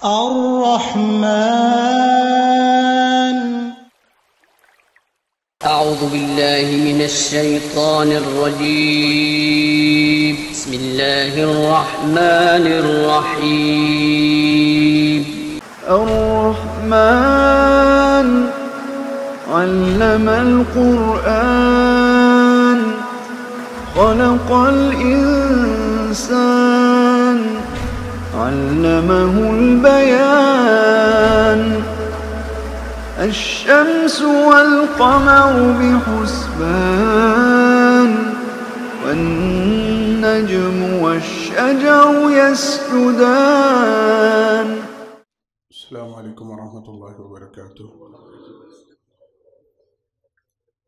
الرحمن. أعوذ بالله من الشيطان الرجيم. بسم الله الرحمن الرحيم. الرحمن علم القرآن خلق الإنسان علمه البيان الشمس والقمر بحسبان والنجم والشجر يسجدان. السلام علیکم ورحمۃ اللہ وبرکاتہ.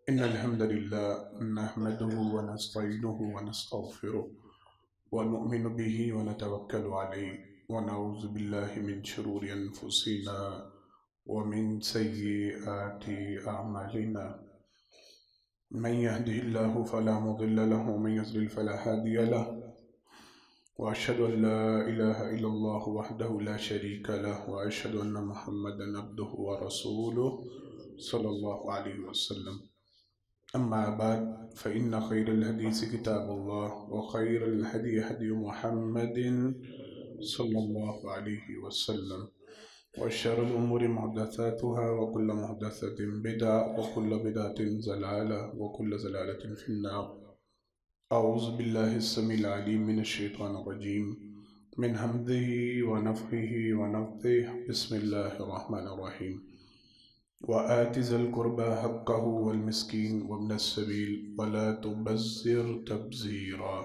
ان الحمد للہ نحمده ونستعینه ونستغفره ونؤمن به ونتوکل علیہ ونعوذ باللہ من شرور انفسنا ومن سیئات اعمالنا من يهده الله فلا مضل له ومن يضلل فلا هادي له وأشهد أن لا إله إلا الله وحده لا شريك له وأشهد أن محمدا عبده ورسوله صلى الله عليه وسلم. أما بعد فإن خير الحديث كتاب الله وخير الهدي هدي محمد صلى الله عليه وسلم وشر الأمور محدثاتها وكل محدثة بدعة وكل بدعة ضلالة وكل ضلالة في النار. اعوذ باللہ السمیع العلیم من الشیطان الرجیم من حمده ونفخه ونفثه. بسم اللہ الرحمن الرحیم. وآت ذا القربى حقه والمسكين وابن السبيل ولا تبذر تبذيرا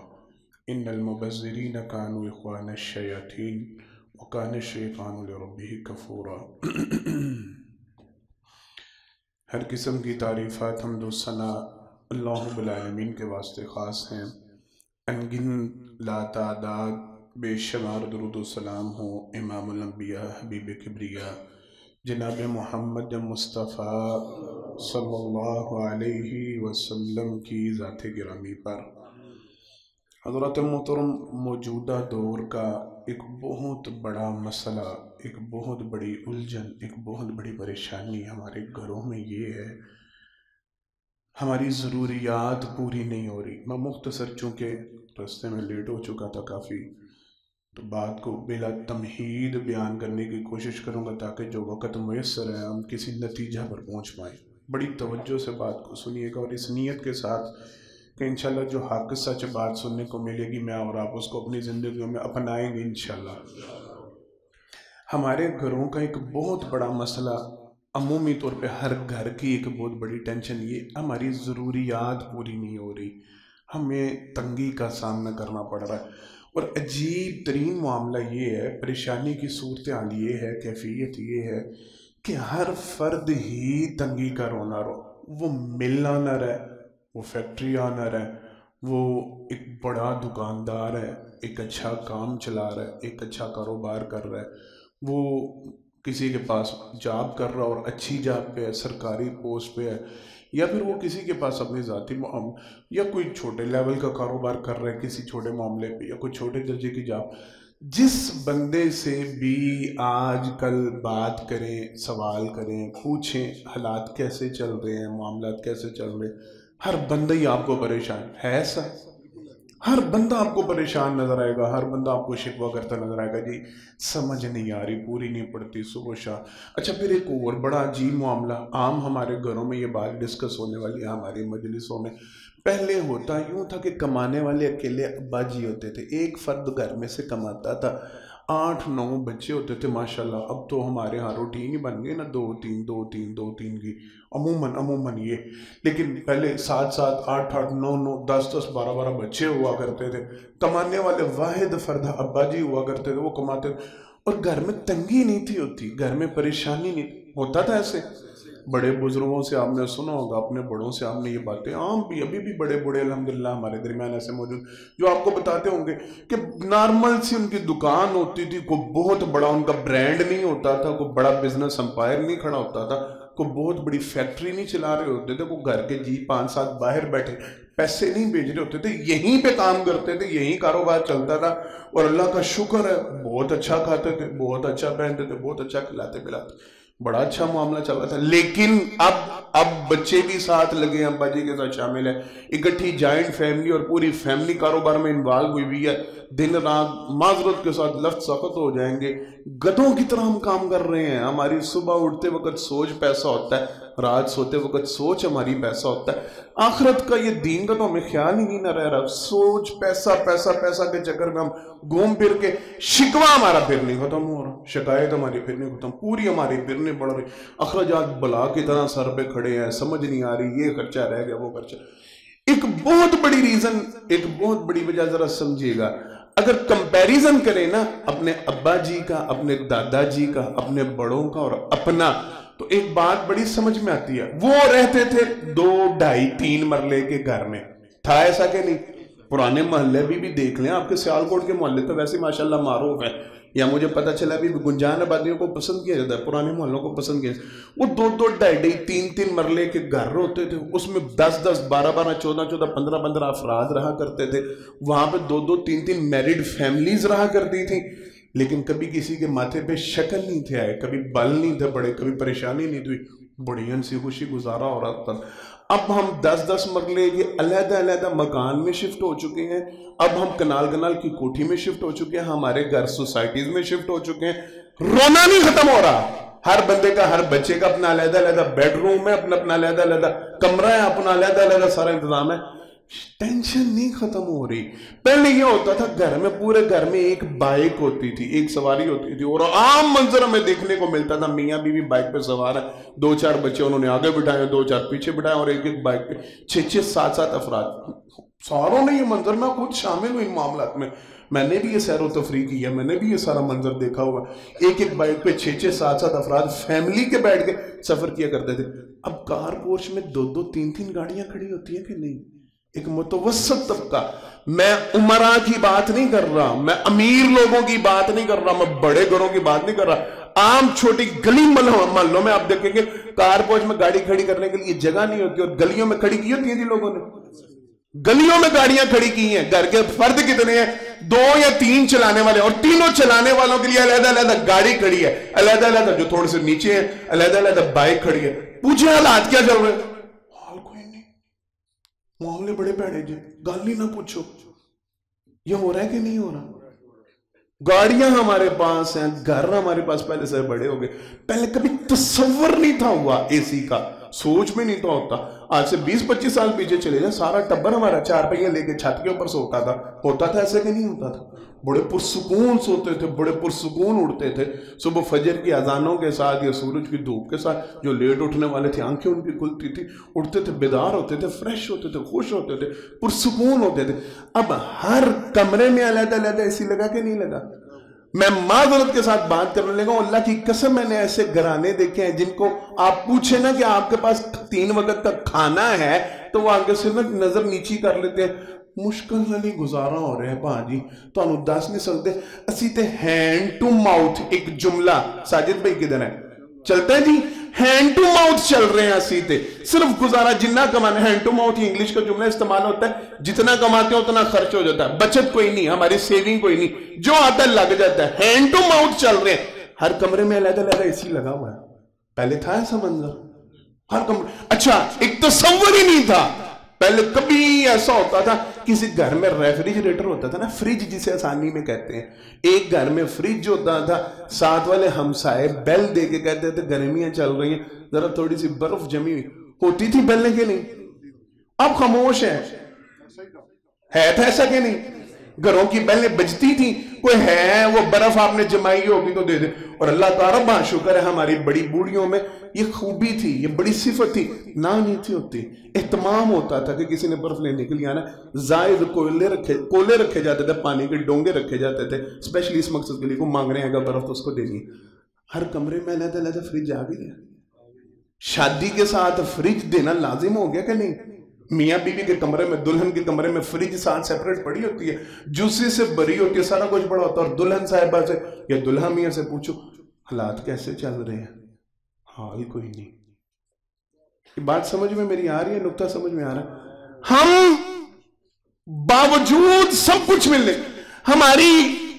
ان المبذرين كانوا اخوان الشياطين وكان الشيطان لربه كفورا. ہر قسم کی تعریفات حمد و ثنا اللہ رب العالمین کے واسطے خاص ہیں. انگن لا تعداد بے شمار درود و سلام ہو امام الانبیاء حبیب کبریاء جناب محمد مصطفیٰ صلی اللہ علیہ وسلم کی ذات گرامی پر. حضرت محترم، موجودہ دور کا ایک بہت بڑا مسئلہ، ایک بہت بڑی الجھن، ایک بہت بڑی پریشانی ہمارے گھروں میں یہ ہے، ہماری ضروریات پوری نہیں ہو رہی. میں مختصر چونکہ راستے میں لیٹ ہو چکا تھا کافی، تو بات کو بلا تمہید بیان کرنے کی کوشش کروں گا تاکہ جو وقت میسر ہے ہم کسی نتیجہ پر پہنچ پائیں. بڑی توجہ سے بات کو سنیے گا اور اس نیت کے ساتھ کہ انشاءاللہ جو حق سچ بات سننے کو ملے گی میں اور آپ اس کو اپنی زندگیوں میں اپنائیں گے انشاءاللہ. ہمارے گھروں کا ایک بہت بڑا مسئلہ، عمومی طور پہ ہر گھر کی ایک بہت بڑی ٹینشن، یہ ہماری ضروریات پوری نہیں ہو رہی، ہمیں تنگی کا سامنا کرنا پڑ رہا ہے. اور عجیب ترین معاملہ یہ ہے، پریشانی کی صورتحال یہ ہے، کیفیت یہ ہے کہ ہر فرد ہی تنگی کا رونا رو. وہ ملنا نہ رہے، وہ فیکٹری آنا رہے، وہ ایک بڑا دکاندار ہے، ایک اچھا کام چلا رہا ہے، ایک اچھا کاروبار کر رہا ہے، وہ کسی کے پاس جاب کر رہا اور اچھی جاب پہ ہے، سرکاری پوسٹ پہ ہے، یا پھر وہ کسی کے پاس اپنی ذاتی یا کوئی چھوٹے لیول کا کاروبار کر رہا ہے کسی چھوٹے معاملے پہ، یا کوئی چھوٹے درجے کی جاب. جس بندے سے بھی آج کل بات کریں، سوال کریں، پوچھیں حالات کیسے چل رہے ہیں، معاملات کیسے چل رہے ہیں، ہر بندہ ہی آپ کو پریشان ہے. ایسا ہر بندہ آپ کو پریشان نظر آئے گا، ہر بندہ آپ کو شکوہ کرتا نظر آئے گا، جی سمجھ نہیں آ رہی، پوری نہیں پڑتی صبح شام. اچھا پھر ایک اور بڑا عجیب معاملہ عام ہمارے گھروں میں یہ بات ڈسکس ہونے والی ہے ہماری مجلسوں میں. پہلے ہوتا یوں تھا کہ کمانے والے اکیلے ابا جی ہوتے تھے، ایک فرد گھر میں سے کماتا تھا، 8-9 بچے ہوتے تھے ماشاءاللہ. اب تو ہمارے ہاں روٹین ہی بن گئی نا 2-3 کی عموماً یہ. لیکن پہلے 7-7 8-8 9-9 10-10 12-12 بچے ہوا کرتے تھے. کمانے والے واحد فرد ابا جی ہوا کرتے تھے، وہ کماتے تھے اور گھر میں تنگی نہیں تھی ہوتی، گھر میں پریشانی نہیں ہوتا تھا. ایسے بڑے بزرگوں سے آپ نے سنا ہوگا، اپنے بڑوں سے آپ نے یہ باتیں عام بھی ابھی بھی بڑے بڑے الحمدللہ ہمارے درمیان ایسے موجود جو آپ کو بتاتے ہوں گے کہ نارمل سی ان کی دکان ہوتی تھی، کوئی بہت بڑا ان کا برانڈ نہیں ہوتا تھا، کوئی بڑا بزنس امپائر نہیں کھڑا ہوتا تھا، کوئی بہت بڑی فیکٹری نہیں چلا رہے ہوتے تھے، کوئی گھر کے جی 5-7 باہر بیٹھے پیسے نہیں بھیج رہے ہوتے تھے، یہیں پہ کام کرتے تھے، یہیں کاروبار چلتا تھا، اور اللہ کا شکر ہے بہت اچھا کھاتے تھے، بہت اچھا پہنتے تھے، بہت اچھا کھلاتے پلاتے، بڑا اچھا معاملہ چل رہا تھا۔ لیکن اب بچے بھی ساتھ لگے، ابا جی کے ساتھ شامل ہے، اکٹھی جائنٹ فیملی اور پوری فیملی کاروبار میں انوالو ہوئی ہے، دن رات معذرت کے ساتھ لفظ سخت ہو جائیں گے، گدھوں کی طرح ہم کام کر رہے ہیں۔ ہماری صبح اٹھتے وقت سوچ پیسہ ہوتا ہے، رات سوتے وقت سوچ ہماری پیسہ ہوتا ہے، آخرت کا یہ دین کا تو ہمیں خیال ہی نہیں نہ رہ رہا، سوچ پیسہ پیسہ پیسہ کے چکر میں ہم گھوم پھر کے، شکوہ ہمارا پھر نہیں ختم ہو رہا، شکایت ہماری پھر نہیں ختم، پوری ہماری پھر نہیں بڑھ رہی، اخراجات بلا کی طرح سر پہ کھڑے ہیں، سمجھ نہیں آ رہی، یہ خرچہ رہ گیا وہ خرچہ۔ ایک بہت بڑی ریزن، ایک بہت بڑی وجہ ذرا سمجھیے گا، اگر کمپیریزن کریں نا اپنے ابا جی کا، اپنے دادا جی کا، اپنے بڑوں کا اور اپنا، تو ایک بات بڑی سمجھ میں آتی ہے، وہ رہتے تھے 2, 2.5, 3 مرلے کے گھر میں، تھا ایسا کہ نہیں؟ پرانے محلے بھی دیکھ لیں، آپ کے سیالکوٹ کے محلے تو ویسے ماشاءاللہ معروف ہیں، یا مجھے پتا چلا بھی گنجان آبادیوں کو پسند کیا جاتا ہے، پرانے محلوں کو پسند کیا جاتا ہے، وہ 2, 2, 2.5, 3 مرلے کے گھر ہوتے تھے، اس میں 10, 12, 14, 15 افراد رہا کرتے تھے، وہاں پہ 2, 3 میریڈ فیملیز رہا کرتی تھیں، لیکن کبھی کسی کے ماتھے پہ شکل نہیں تھے آئے، کبھی بل نہیں تھے بڑے، کبھی پریشانی نہیں تھی، بڑی ہنسی خوشی گزارا ہو رہا تھا۔ اب ہم 10 مرلے کے علیحدہ مکان میں شفٹ ہو چکے ہیں، اب ہم کنال کی کوٹھی میں شفٹ ہو چکے ہیں، ہمارے گھر سوسائٹیز میں شفٹ ہو چکے ہیں، رونا نہیں ختم ہو رہا، ہر بندے کا، ہر بچے کا اپنا علیحدہ بیڈ روم ہے، اپنا علیحدہ کمرہ ہے، اپنا علیحدہ سارا انتظام ہے، ٹینشن نہیں ختم ہو رہی۔ پہلے یہ ہوتا تھا گھر میں، پورے گھر میں ایک بائک ہوتی تھی، ایک سواری ہوتی تھی، اور عام منظر ہمیں دیکھنے کو ملتا تھا، میاں بیوی بائک پہ سوار ہے، 2-4 بچے انہوں نے آگے بٹھائے، 2-4 پیچھے بٹھائے، اور ایک بائک پہ 6-6, 7-7 افراد، ساروں نے یہ منظر، میں خود شامل ہوں ان معاملات میں نے بھی یہ سیر و تفریح کی ہے، میں نے بھی یہ سارا منظر دیکھا ہوا، ایک بائک پہ 6-6, 7-7 افراد فیملی کے بیٹھ کے سفر کیا کرتے تھے۔ اب کار پورش میں 2-2, 3-3 گاڑیاں کھڑی ہوتی ہیں کہ نہیں؟ ایک متوسط طبقہ، میں عمرہ کی بات نہیں کر رہا، میں امیر لوگوں کی بات نہیں کر رہا، میں بڑے گھروں کی بات نہیں کر رہا، عام چھوٹی گلی محلوں میں آپ دیکھیں گے کار پوچھ میں گاڑی کھڑی کرنے کے لیے جگہ نہیں ہوتی، اور گلیوں میں کھڑی کی ہوتی ہیں جی لوگوں نے، گلیوں میں گاڑیاں کھڑی کی ہیں، گھر کے فرد کتنے ہیں؟ 2 یا 3 چلانے والے، اور تینوں چلانے والوں کے لیے علیحدہ گاڑی کھڑی ہے، علیحدہ جو تھوڑے سے نیچے ہیں علیحدہ بائک کھڑی ہے۔ پوچھیں حالات کیا چل رہے ہیں؟ معاملے بڑے پیڑے جی، گال ہی نہ پوچھو، یہ ہو رہا ہے کہ نہیں ہو رہا؟ گاڑیاں ہمارے پاس ہیں، گھر ہمارے پاس پہلے سے بڑے ہو گئے، پہلے کبھی تصور نہیں تھا ہوا اے سی کا، سوچ میں نہیں تھا ہوتا، آج سے 20-25 سال پیچھے چلے جائیں، سارا ٹبر ہمارا 4 پہیے لے کے چھت کے اوپر سوتا تھا ایسے کہ نہیں ہوتا تھا؟ بڑے پرسکون سوتے تھے، بڑے پرسکون اڑتے تھے، صبح فجر کی اذانوں کے ساتھ یا سورج کی دھوپ کے ساتھ، جو لیٹ اٹھنے والے تھے آنکھیں ان کی کھلتی تھی، اٹھتے تھے، بیدار ہوتے تھے، فریش ہوتے تھے، خوش ہوتے تھے، پرسکون ہوتے تھے۔ اب ہر کمرے میں علیحدہ اے سی لگا کہ نہیں لگا؟ میں معذرت کے ساتھ بات کرنے لگا ہوں، اللہ کی قسم میں نے ایسے گھرانے دیکھے ہیں جن کو آپ پوچھیں نا کہ آپ کے پاس 3 وقت کا کھانا ہے تو وہ آگے سے نظر نیچی کر لیتے ہیں، مشکل نہیں گزارا ہو رہے ہیں پاں جی، تو انہوں دس نہیں سکتے، اسی تے ہینڈ ٹو ماؤتھ ایک جملہ، ساجد بھائی کدھر ہے؟ چلتا ہے جی، ہینڈ ٹو ماؤتھ چل رہے ہیں اسی تے، صرف گزارا جنہ کمانا، ہینڈ ٹو ماؤتھ انگلش کا جملہ استعمال ہوتا ہے، جتنا کماتے ہیں اتنا خرچ ہو جاتا ہے، بچت کوئی نہیں، ہماری سیونگ کوئی نہیں، جو آتا ہے لگ جاتا ہے، ہینڈ ٹو ماؤتھ چل رہے ہیں، ہر کمرے میں علیحدہ اے سی لگا ہوا ہے، پہلے تھا ایسا منظر؟ ہر کمرے، اچھا ایک تصور ہی نہیں تھا، پہلے کبھی ایسا ہوتا تھا کسی گھر میں ریفریجریٹر ہوتا تھا نا، فریج جسے آسانی میں کہتے ہیں، ایک گھر میں فریج ہوتا تھا، ساتھ والے ہمسائے بیل دے کے کہتے تھے گرمیاں چل رہی ہیں، ذرا تھوڑی سی برف جمی ہوئی ہوتی تھی بیلنے کے نہیں، اب خاموش ہے تھا ایسا کہ نہیں؟ گھروں کی بیلیں بجتی تھی، کوئی ہے وہ برف آپ نے جمائی ہوگی تو دے دے، اور اللہ تعالیٰ بہت شکر ہے ہماری بڑی بوڑھیوں میں یہ خوبی تھی، یہ بڑی صفت تھی، نہ نہیں تھی ہوتی، اہتمام ہوتا تھا کہ کسی نے برف لینے کے لیے آنا، زائد کولے رکھے جاتے تھے، پانی کے ڈونگے رکھے جاتے تھے، اسپیشلی اس مقصد کے لیے کوئی مانگ رہے ہیں اگر برف تو اس کو دینی ہے۔ ہر کمرے میں علیحدہ فریج آ گئی ہے، شادی کے ساتھ فریج دینا لازم ہو گیا کہ نہیں؟ میاں بیوی کے کمرے میں، دلہن کے کمرے میں فریج ساتھ سیپریٹ پڑی ہوتی ہے، جوسی سے بری ہوتی ہے، سارا کچھ بڑا ہوتا ہے، اور دلہن صاحبہ سے یا دلہا میاں سے پوچھو حالات کیسے چل رہے ہیں، حال کوئی نہیں، بات سمجھ میں میری آ رہی ہے؟ نقطہ سمجھ میں آ رہا ہے؟ ہم باوجود سب کچھ ملنے، ہماری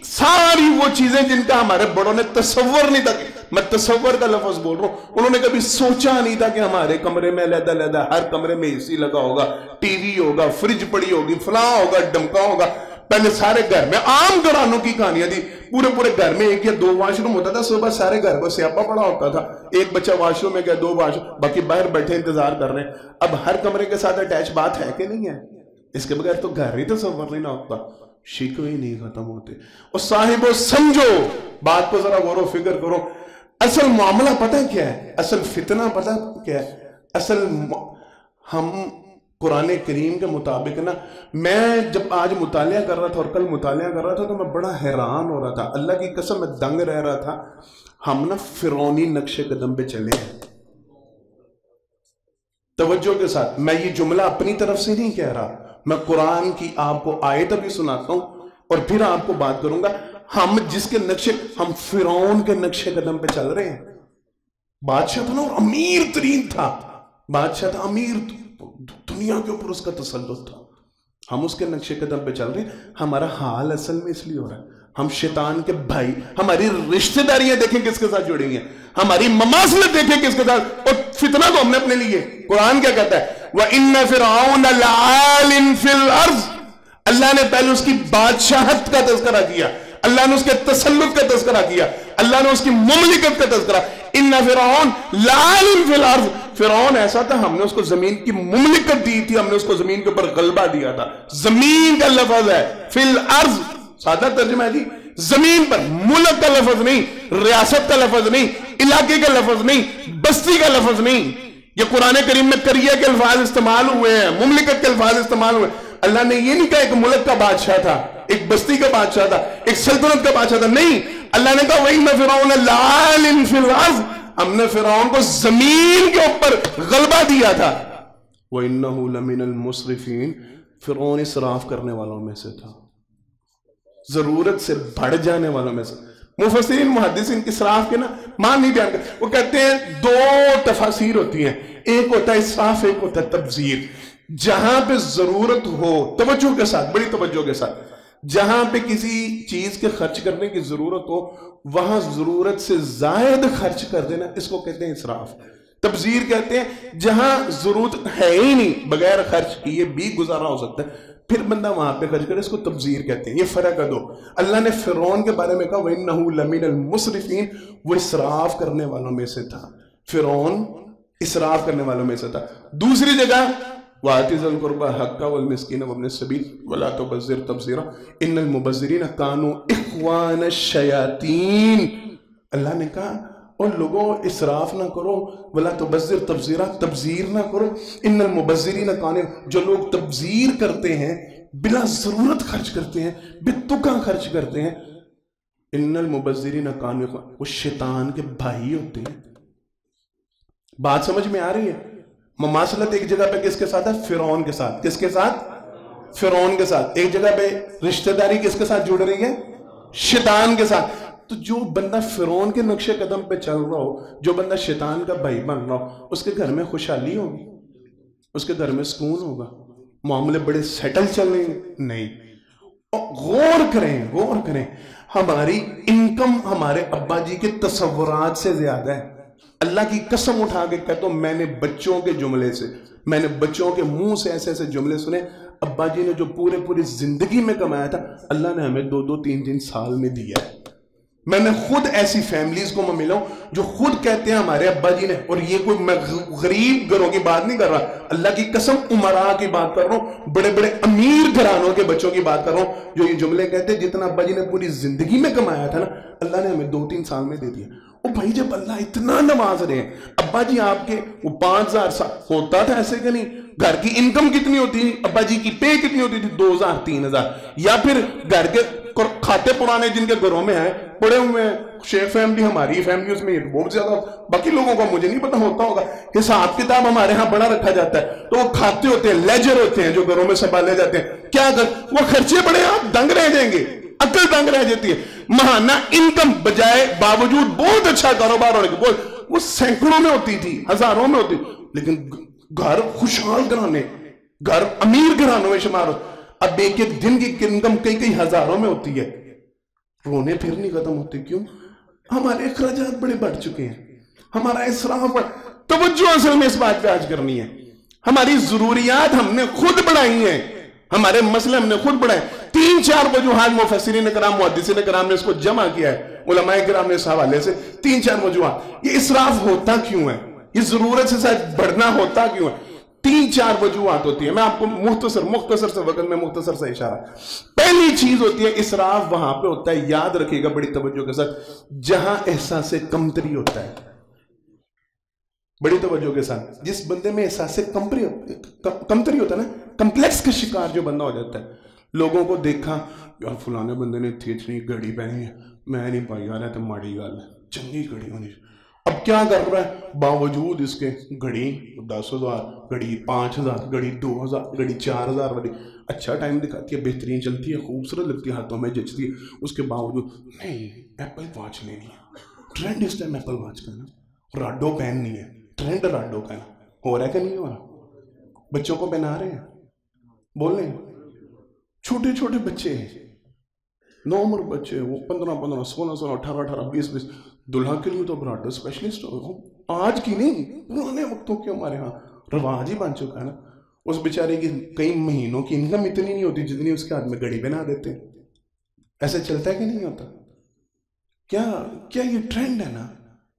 ساری وہ چیزیں جن کا ہمارے بڑوں نے تصور نہیں تھا، میں تصور کا لفظ بول رہا ہوں، انہوں نے کبھی سوچا نہیں تھا کہ ہمارے کمرے میں علیحدہ علیحدہ ہر کمرے میں اے سی لگا ہوگا، ٹی وی ہوگا، فریج پڑی ہوگی، فلاں ہوگا، ڈمکا ہوگا۔ پہلے سارے گھر میں عام گھرانوں کی کہانیاں تھی، پورے گھر میں 1 یا 2 واش روم ہوتا تھا، صبح سارے گھر کو سیاپا پڑا ہوتا تھا، ایک بچہ واش روم میں گیا، 2 واش روم، باقی باہر بیٹھے انتظار کر رہے ہیں۔ اب ہر کمرے کے ساتھ اٹیچ بات ہے کہ نہیں ہے؟ اس کے بغیر تو گھر ہی تصور نہیں نہ ہوتا، شکوے نہیں ختم ہوتے۔ اور صاحبو سمجھو، بات کو ذرا غور و فکر کرو، اصل معاملہ پتہ کیا ہے؟ اصل فتنہ پتہ کیا ہے؟ اصل ہم قرآن کریم کے مطابق نا، میں جب آج مطالعہ کر رہا تھا اور کل مطالعہ کر رہا تھا تو میں بڑا حیران ہو رہا تھا، اللہ کی قسم میں دنگ رہ رہا تھا۔ ہم نا فرعونی نقش قدم پہ چلے ہیں۔ توجہ کے ساتھ، میں یہ جملہ اپنی طرف سے نہیں کہہ رہا، میں قرآن کی آپ کو آیت ابھی سناتا ہوں اور پھر آپ کو بات کروں گا۔ ہم جس کے نقشے، ہم فرعون کے نقش قدم پہ چل رہے ہیں۔ بادشاہ تھا نا، اور امیر ترین تھا، بادشاہ تھا، امیر، دنیا کے اوپر اس کا تسلط تھا۔ ہم اس کے نقش قدم پہ چل رہے ہیں۔ ہمارا حال اصل میں اس لیے ہو رہا ہے، ہم شیطان کے بھائی، ہماری رشتہ داریاں دیکھیں کس کے ساتھ جڑی ہیں، ہماری مماثلت دیکھیں کس کے ساتھ، اور فتنہ تو ہم نے اپنے لیے۔ قرآن کیا کہتا ہے؟ وَإِنَّ فِرْعَوْنَ لَعَالٍ فِي الْأَرْضِ، اللہ نے پہلے اس کی بادشاہت کا تذکرہ کیا، اللہ نے اس کے تسلط کا تذکرہ کیا، اللہ نے اس کی مملکت کا تذکرہ۔ اِنَّ فِرْعَوْنَ لَعَالٍ فِي الْأَرْضِ، فرعون ایسا تھا، ہم نے اس کو زمین کی مملکت دی تھی، ہم نے اس کو زمین کے اوپر غلبہ دیا تھا۔ زمین کا لفظ ہے فی الارض، سادہ ترجمہ ہے جی، زمین پر، ملک کا لفظ نہیں، ریاست کا لفظ نہیں، علاقے کا لفظ نہیں، بستی کا لفظ نہیں۔ یہ قرآن کریم میں قریہ کے الفاظ استعمال ہوئے ہیں، مملکت کے الفاظ استعمال ہوئے۔ اللہ نے یہ نہیں کہا ایک ملک کا بادشاہ تھا، ایک بستی کا بادشاہ تھا، ایک سلطنت کا بادشاہ تھا، نہیں، اللہ نے کہا وَإِنَّ فِرْعَوْنَ لَعَالٍ فِي الْأَرْضِ، ہم نے فرعون کو زمین کے اوپر غلبہ دیا تھا۔ وَإِنَّهُ لَمِنَ الْمُسْرِفِينَ، فرعون اسراف کرنے والوں میں سے تھا، ضرورت سے بڑھ جانے والوں میں سے۔ مفسرین محدثین اسراف کے نا مان نہیں بیان کرتے، وہ کہتے ہیں 2 تفاسیر ہوتی ہیں، ایک ہوتا ہے اسراف، ایک ہوتا ہے تبذیر۔ جہاں پہ ضرورت ہو، توجہ کے ساتھ، بڑی توجہ کے ساتھ، جہاں پہ کسی چیز کے خرچ کرنے کی ضرورت ہو وہاں ضرورت سے زائد خرچ کر دینا، اس کو کہتے ہیں اسراف۔ تبذیر کہتے ہیں جہاں ضرورت ہے ہی نہیں، بغیر خرچ کیے بھی گزارا ہو سکتا ہے، پھر بندہ وہاں پہ خرچ کرے، اس کو تبذیر کہتے ہیں۔ یہ فرق ہے 2۔ اللہ نے فرعون کے بارے میں کہا وَإِنَّهُ لَمِنَ الْمُسْرِفِينَ، وہ اسراف کرنے والوں میں سے تھا، فرعون اسراف کرنے والوں میں سے تھا۔ دوسری جگہ وَآتِ ذِي الْقُرْبَى حَقَّهُ وَالْمِسْكِينَ وَابْنَ السَّبِيلِ وَلَا تُبَذِّرْ تَبْذِيرًا إِنَّ الْمُبَذِّرِينَ كَانُوا إِخْوَانَ الشَّيَاطِينِ، اللہ نے کہا اور لوگوں اسراف نہ کرو، وَلَا تُبَذِّرْ تَبْذِيرًا، تبذیر نہ کرو، إِنَّ الْمُبَذِّرِينَ كَانُوا، جو لوگ تبذیر کرتے ہیں، بلا ضرورت خرچ کرتے ہیں، بے تکا خرچ کرتے ہیں، إِنَّ الْمُبَذِّرِينَ كَانُوا، وہ شیطان کے بھائی ہوتے ہیں۔ بات سمجھ میں آ رہی ہے؟ مماثلت ایک جگہ پہ کس کے ساتھ ہے؟ فرعون کے ساتھ۔ کس کے ساتھ؟ فرعون کے ساتھ۔ ایک جگہ پہ رشتہ داری کس کے ساتھ جڑ رہی ہے؟ شیطان کے ساتھ۔ تو جو بندہ فرعون کے نقش قدم پہ چل رہا ہو، جو بندہ شیطان کا بھائی بن رہا ہو، اس کے گھر میں خوشحالی ہوگی، اس کے گھر میں سکون ہوگا، معاملے بڑے سیٹل چل رہے ہیں؟ نہیں۔ غور کریں، ہماری انکم ہمارے ابا جی کے تصورات سے زیادہ ہے۔ اللہ کی قسم اٹھا کے کہتا ہوں، میں نے بچوں کے جملے سے، میں نے بچوں کے منہ سے ایسے ایسے جملے سنے، ابا جی نے جو پوری زندگی میں کمایا تھا، اللہ نے ہمیں 2-3 سال میں دیا ہے۔ میں نے خود ایسی فیملیز کو میں ملا ہوں جو خود کہتے ہیں ہمارے ابا جی نے، اور یہ کوئی میں غریب گھروں کی بات نہیں کر رہا، اللہ کی قسم عمراء کی بات کر رہا ہوں، بڑے بڑے امیر گھرانوں کے بچوں کی بات کر رہا ہوں، جو یہ جملے کہتے ہیں جتنا ابا جی نے پوری زندگی میں کمایا تھا نا، اللہ نے ہمیں 2-3 سال میں دے دیا۔ او بھائی، جب اللہ اتنا نواز رہے ہیں، ابا جی آپ کے وہ 5000 سال ہوتا تھا ایسے کہ نہیں؟ گھر کی انکم کتنی ہوتی تھی؟ ابا جی کی پے کتنی ہوتی تھی؟ 2000-3000، یا پھر گھر کے کھاتے پرانے جن کے گھروں میں ہیں پڑے ہوئے ہیں، شیخ فیملی ہماری فیملی اس میں بہت زیادہ، باقی لوگوں کا مجھے نہیں پتا ہوتا ہوگا، حساب کتاب ہمارے ہاں بڑا رکھا جاتا ہے، تو وہ کھاتے ہوتے ہیں، لیجر ہوتے ہیں جو گھروں میں سنبھالے جاتے ہیں، کیا وہ خرچے بڑے، آپ دنگ رہ جائیں گے، عقل دنگ رہ جاتی ہے۔ ماہانہ انکم بجائے باوجود بہت اچھا کاروبار ہونے کے وہ سینکڑوں میں ہوتی تھی، ہزاروں میں ہوتی، لیکن گھر خوشحال گھرانے، گھر امیر گھرانوں میں شمار ہو. اب ایک ایک دن کی انکم کئی کئی ہزاروں میں ہوتی ہے. رونے پھر نہیں ختم ہوتے. کیوں؟ ہمارے اخراجات بڑے بڑھ چکے ہیں، ہمارا اسراف بڑھ. توجہ اصل میں اس بات پہ آج کرنی ہے. ہماری ضروریات ہم نے خود بڑھائی ہیں، ہمارے مسئلے ہم نے خود بڑھائے. 3-4 وجوہات مفسرین کرام محدثین کرام نے اس کو جمع کیا ہے، علماء کرام نے اس حوالے سے 3-4 وجوہات. یہ اسراف ہوتا کیوں ہے؟ یہ ضرورت سے زائد بڑھنا ہوتا کیوں ہے؟ 3-4 وجوہات ہوتی ہیں. میں آپ کو مختصر سے وقت میں مختصر سے اشارہ. پہلی چیز ہوتی ہے اسراف وہاں پہ ہوتا ہے، یاد رکھیے گا بڑی توجہ کے ساتھ، جہاں احساس کمتری ہوتا ہے. بڑی توجہ کے ساتھ، جس بندے میں احساس کمتری ہوتا ہے نا، کمپلیکس کا شکار جو بندہ ہو جاتا ہے. لوگوں کو دیکھا، یار فلانے بندے نے اتنی گھڑی پہنی ہے، میں نہیں پائی، یار ہے تو ماڑی گل ہے، چنگی گھڑی ہونی. اب کیا کر رہا ہے؟ باوجود اس کے گھڑی 10,000، گھڑی 5,000، گھڑی 2,000، گھڑی 4,000 والی اچھا ٹائم دکھاتی ہے، بہترین چلتی ہے، خوبصورت لگتی ہے، ہاتھوں میں جچتی ہے. اس کے باوجود نہیں، ایپل واچ لینی ہے، ٹرینڈ اس ٹائم ایپل واچ کا نا، راڈو پہننی ہے، ٹرینڈ راڈو کا نا. ہو رہا ہے کہ نہیں ہو رہا؟ بچوں کو پہنا رہے ہیں، بول رہے ہیں. چھوٹے چھوٹے بچے ہیں، نوعمر بچے، وہ 15 16 18 20 دلہا کے لیے تو براڈو اسپیشلسٹ ہو. آج کی نہیں، پرانے وقتوں کے ہمارے ہاں رواج ہی بن چکا ہے نا. اس بیچارے کی کئی مہینوں کی انکم اتنی نہیں ہوتی جتنی اس کے ہاتھ میں گھڑی بنا دیتے. ایسے چلتا ہے کہ نہیں ہوتا؟ کیا یہ ٹرینڈ ہے نا؟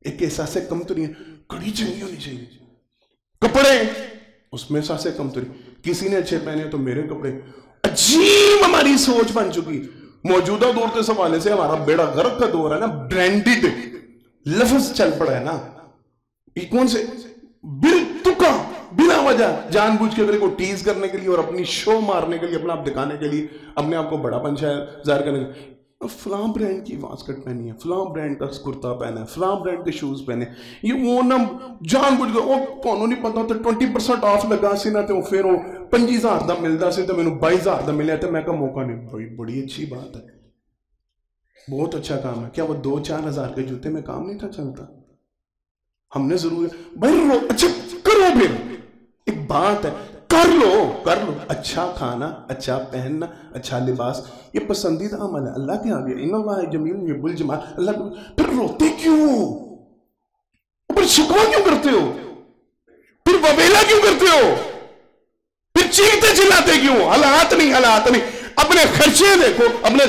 ایک احساس کمتری ہے، گھڑی چنگی ہونی چاہیے. کپڑے، اس میں احساس کمتری، کسی نے اچھے پہنے تو میرے کپڑے. عجیب ہماری سوچ بن چکی. موجودہ دور کے حوالے سے ہمارا بیڑا غرق کا دور ہے نا. برانڈڈ لفظ چل پڑا ہے نا. یہ کون سے بلا وجہ جان بوجھ کے کو ٹیز کرنے کے لیے اور اپنی شو مارنے کے لیے، اپنا آپ دکھانے کے لیے، اپنے آپ کو بڑا پنچا ظاہر کرنے کے لیے، فلاں برینڈ کی واسکٹ پہنی ہے، فلاں برینڈ کا کرتا پہنا ہے، فلاں برینڈ کے شوز پہنے. یہ وہ نہ جان بوجھ کے، وہ کونوں نہیں پتا تو 20% آف لگا سی نہ تو پھر وہ 25,000 دا ملتا سی تو میں نے 22,000 دا ملیا تو میں کا موقع نہیں. بڑی اچھی بات ہے، بہت اچھا کام ہے. کیا وہ 2-4 ہزار کے جوتے میں کام نہیں تھا چلتا؟ ہم نے ضرور بھائی اچھا کرو. پھر ایک بات ہے، کر لو. اچھا کھانا، اچھا پہننا، اچھا لباس، یہ پسندیدہ عمل ہے اللہ کے آگے. ان اللہ جمیل یحب الجمال. اللہ. پھر روتے کیوں؟ پھر شکوہ کیوں کرتے ہو؟ پھر وبیلا کیوں کرتے ہو؟ پھر چیختے چلاتے کیوں؟ حالات نہیں. اپنے خرچے دیکھو، اپنے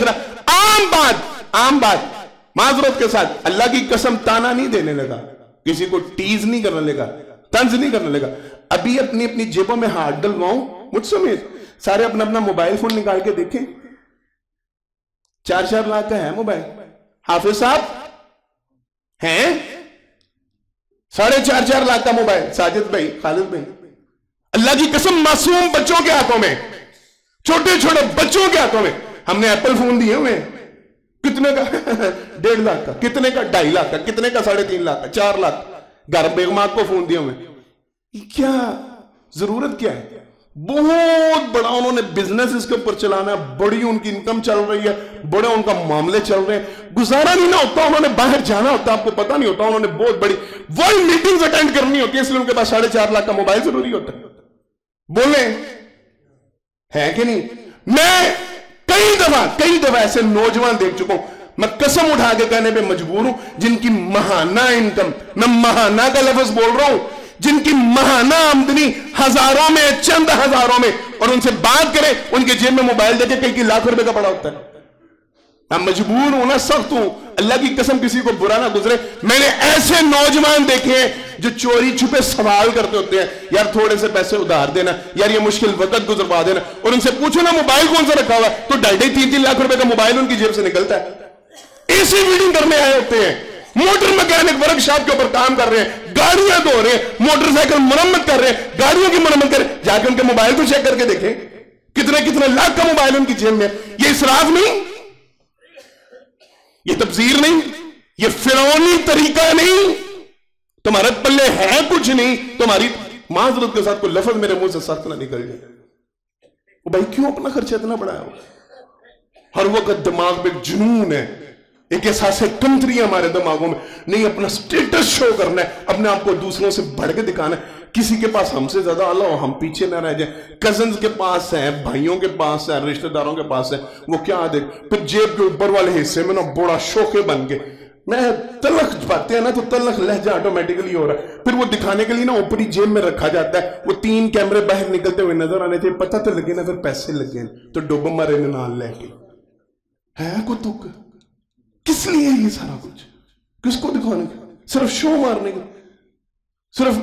عام بات معذرت کے ساتھ، اللہ کی قسم تانا نہیں دینے لگا، کسی کو ٹیز نہیں کرنے لگا، طنز نہیں کرنے لگا. ابھی اپنی جیبوں میں ہاتھ ڈلواؤں، مجھ سمیت سارے اپنا موبائل فون نکال کے دیکھیں. 4-4 لاکھ کا ہے موبائل. حافظ صاحب ہیں 4.5 لاکھ کا موبائل. ساجد بھائی، خالد بھائی، اللہ کی قسم معصوم بچوں کے ہاتھوں میں، چھوٹے بچوں کے ہاتھوں میں. ہم نے ایپل فون دیے ہوئے، کتنے کا؟ 1.5 لاکھ کا، کتنے کا؟ 2.5 لاکھ کا، کتنے کا؟ 3.5 لاکھ کا، 4 لاکھ. گھر بیگمات کو فون دیے ہوئے. کیا ضرورت کیا ہے؟ بہت بڑا انہوں نے بزنس اس کے اوپر چلانا ہے، بڑی ان کی انکم چل رہی ہے، بڑے ان کا معاملے چل رہے ہیں. گزارا نہیں نہ ہوتا، انہوں نے باہر جانا ہوتا، آپ کو پتا نہیں ہوتا. انہوں نے بہت بڑی ورلڈ میٹنگز اٹینڈ کرنی ہوتی ہے، اس لیے ان کے پاس 4.5 لاکھ کا موبائل ضروری ہوتا ہے. بولیں ہے کہ نہیں؟ میں کئی دفعہ ایسے نوجوان دیکھ چکا ہوں، میں قسم اٹھا کے کہنے پہ مجبور ہوں، جن کی ماہانہ انکم، میں ماہانہ کا لفظ بول رہا ہوں، جن کی ماہانہ آمدنی ہزاروں میں، چند ہزاروں میں، اور ان سے بات کریں ان کے جیب میں موبائل دیکھے کئی لاکھ روپے کا پڑا ہوتا ہے. میں مجبور ہوں نا، سخت ہوں، اللہ کی قسم کسی کو برا نہ گزرے. میں نے ایسے نوجوان دیکھے ہیں جو چوری چھپے سوال کرتے ہوتے ہیں، یار تھوڑے سے پیسے ادھار دینا، یار یہ مشکل وقت گزروا دینا. اور ان سے پوچھو نا موبائل کون سا رکھا ہوا تو 2.5-3 لاکھ روپے کا موبائل ان کی جیب سے نکلتا ہے. اے سی ویلڈنگ کرنے آئے ہوتے ہیں، موٹر میکینک ورک شاپ کے اوپر کام کر رہے ہیں، گاڑیاں دھو رہے ہیں، موٹر سائیکل مرمت کر رہے ہیں، گاڑیوں کی مرمت کر رہے ہیں. جا کے ان کے موبائل تو چیک کر کے دیکھیں کتنے لاکھ کا موبائل ان کی جیب میں. یہ اسراف نہیں، یہ تبذیر نہیں، یہ فرعونی طریقہ نہیں. تمہارے پلے ہے کچھ نہیں، تمہاری معذرت کے ساتھ کوئی لفظ میرے منہ سے سخت نہ نکل جائے. بھائی کیوں اپنا خرچہ اتنا بڑھایا ہو؟ ہر وقت دماغ میں ایک جنون ہے، ایک احساس کمتری ہے ہمارے دماغوں میں، نہیں اپنا سٹیٹس شو کرنا ہے، اپنے آپ کو دوسروں سے بڑھ کے دکھانا ہے، کسی کے پاس ہم سے زیادہ اللہ ہم پیچھے نہ رہ جائیں، کزنز کے پاس ہے، بھائیوں کے پاس ہے، رشتہ داروں کے پاس ہے، وہ کیا دیکھ، پھر جیب کے اوپر والے حصے میں نا بڑا شوخے بن کے میں تلخ باتیں ہیں نا، تو تلخ لہجہ آٹومیٹکلی ہو رہا ہے، پھر وہ دکھانے کے لیے نا اوپری جیب میں رکھا جاتا ہے، وہ 3 کیمرے باہر نکلتے ہوئے نظر آنے تھے، پتہ تو لگے نا، پھر پیسے لگے تو ڈوب مرے نال لے کے ہے کو تک، کس لیے یہ سارا کچھ، کس کو دکھانے کے، صرف شو مارنے کے، صرف